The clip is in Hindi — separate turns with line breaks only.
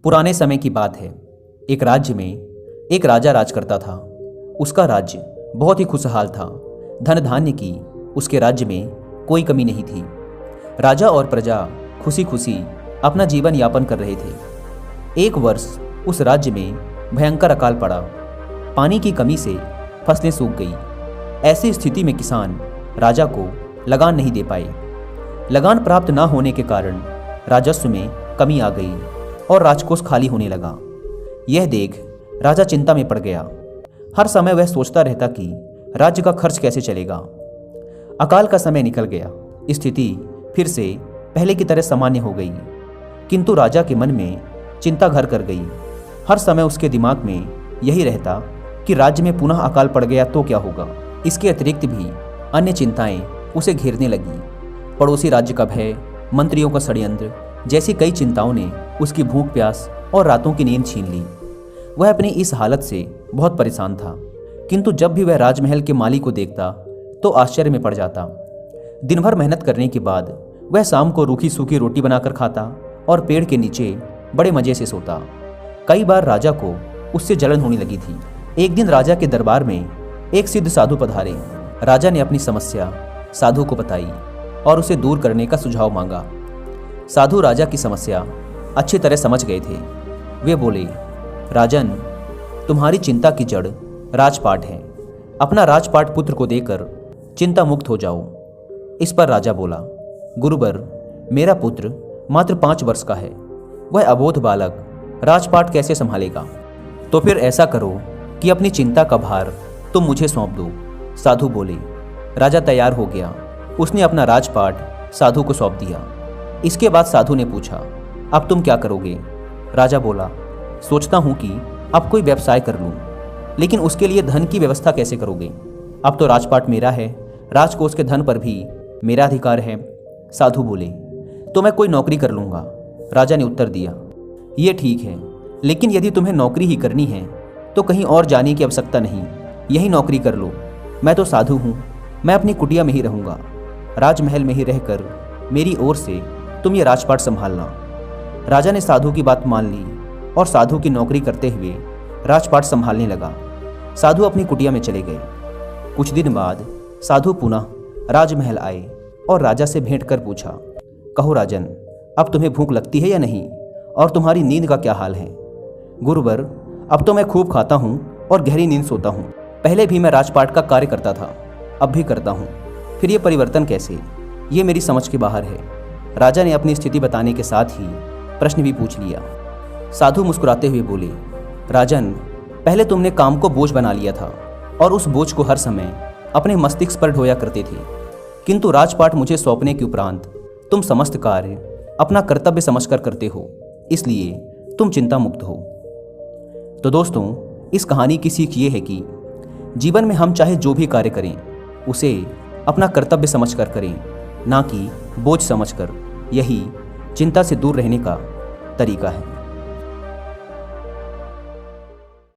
पुराने समय की बात है। एक राज्य में एक राजा राज करता था। उसका राज्य बहुत ही खुशहाल था। धन धान्य की उसके राज्य में कोई कमी नहीं थी। राजा और प्रजा खुशी खुशी अपना जीवन यापन कर रहे थे। एक वर्ष उस राज्य में भयंकर अकाल पड़ा। पानी की कमी से फसलें सूख गई। ऐसी स्थिति में किसान राजा को लगान नहीं दे पाए। लगान प्राप्त न होने के कारण राजस्व में कमी आ गई और राजकोष खाली होने लगा। यह देख राजा चिंता में पड़ गया। हर समय वह सोचता रहता कि राज्य का खर्च कैसे चलेगा। अकाल का समय निकल गया। स्थिति फिर से पहले की तरह सामान्य हो गई, किंतु राजा के मन में चिंता घर कर गई। हर समय उसके दिमाग में यही रहता कि राज्य में पुनः अकाल पड़ गया तो क्या होगा। इसके अतिरिक्त भी अन्य चिंताएं उसे घेरने लगी। पड़ोसी राज्य का भय, मंत्रियों का षड्यंत्र जैसी कई चिंताओं ने उसकी भूख प्यास और रातों की नींद छीन ली। वह अपनी इस हालत से बहुत परेशान था, किंतु जब भी वह राजमहल के माली को देखता तो आश्चर्य में पड़ जाता। दिन भर मेहनत करने के बाद वह शाम को रूखी सूखी रोटी बनाकर खाता और पेड़ के नीचे बड़े मजे से सोता। कई बार राजा को उससे जलन होने लगी थी। एक दिन राजा के दरबार में एक सिद्ध साधु पधारे। राजा ने अपनी समस्या साधु को बताई और उसे दूर करने का सुझाव मांगा। साधु राजा की समस्या अच्छी तरह समझ गए थे। वे बोले, राजन, तुम्हारी चिंता की जड़ राजपाट है। अपना राजपाट पुत्र को देकर चिंता मुक्त हो जाओ। इस पर राजा बोला, गुरुवर, मेरा पुत्र मात्र 5 वर्ष का है। वह अबोध बालक राजपाट कैसे संभालेगा? तो फिर ऐसा करो कि अपनी चिंता का भार तुम मुझे सौंप दो। साधु बोले। राजा तैयार हो गया। उसने अपना राजपाट साधु को सौंप दिया। इसके बाद साधु ने पूछा, अब तुम क्या करोगे? राजा बोला, सोचता हूं कि अब कोई व्यवसाय कर लूं, लेकिन उसके लिए धन की व्यवस्था कैसे करोगे? अब तो राजपाट मेरा है, राजकोष के धन पर भी मेरा अधिकार है। साधु बोले, तो मैं कोई नौकरी कर लूंगा। राजा ने उत्तर दिया, ये ठीक है, लेकिन यदि तुम्हें नौकरी ही करनी है तो कहीं और जाने की आवश्यकता नहीं, यही नौकरी कर लो। मैं तो साधु हूँ, मैं अपनी कुटिया में ही रहूँगा। राजमहल में ही रहकर मेरी ओर से तुम ये राजपाट संभालना। राजा ने साधु की बात मान ली और साधु की नौकरी करते हुए राजपाट संभालने लगा। साधु अपनी कुटिया में चले गए। कुछ दिन बाद साधु पुनः राजमहल आए और राजा से भेंट कर पूछा, कहो राजन, अब तुम्हें भूख लगती है या नहीं, और तुम्हारी नींद का क्या हाल है? गुरुवर, अब तो मैं खूब खाता हूँ और गहरी नींद सोता हूँ। पहले भी मैं राजपाट का कार्य करता था, अब भी करता हूँ, फिर ये परिवर्तन कैसे? ये मेरी समझ के बाहर है। राजा ने अपनी स्थिति बताने के साथ ही प्रश्न भी पूछ लिया। साधु मुस्कुराते हुए बोले, राजन, पहले तुमने काम को बोझ बना लिया था और उस बोझ को हर समय अपने मस्तिष्क पर ढोया करते थे, किंतु राजपाट मुझे सौंपने के उपरांत तुम समस्त कार्य अपना कर्तव्य समझकर करते हो, इसलिए तुम चिंता मुक्त हो। तो दोस्तों, इस कहानी की सीख ये है कि जीवन में हम चाहे जो भी कार्य करें उसे अपना कर्तव्य समझकर करें, ना कि बोझ समझकर। यही चिंता से दूर रहने का तरीका है।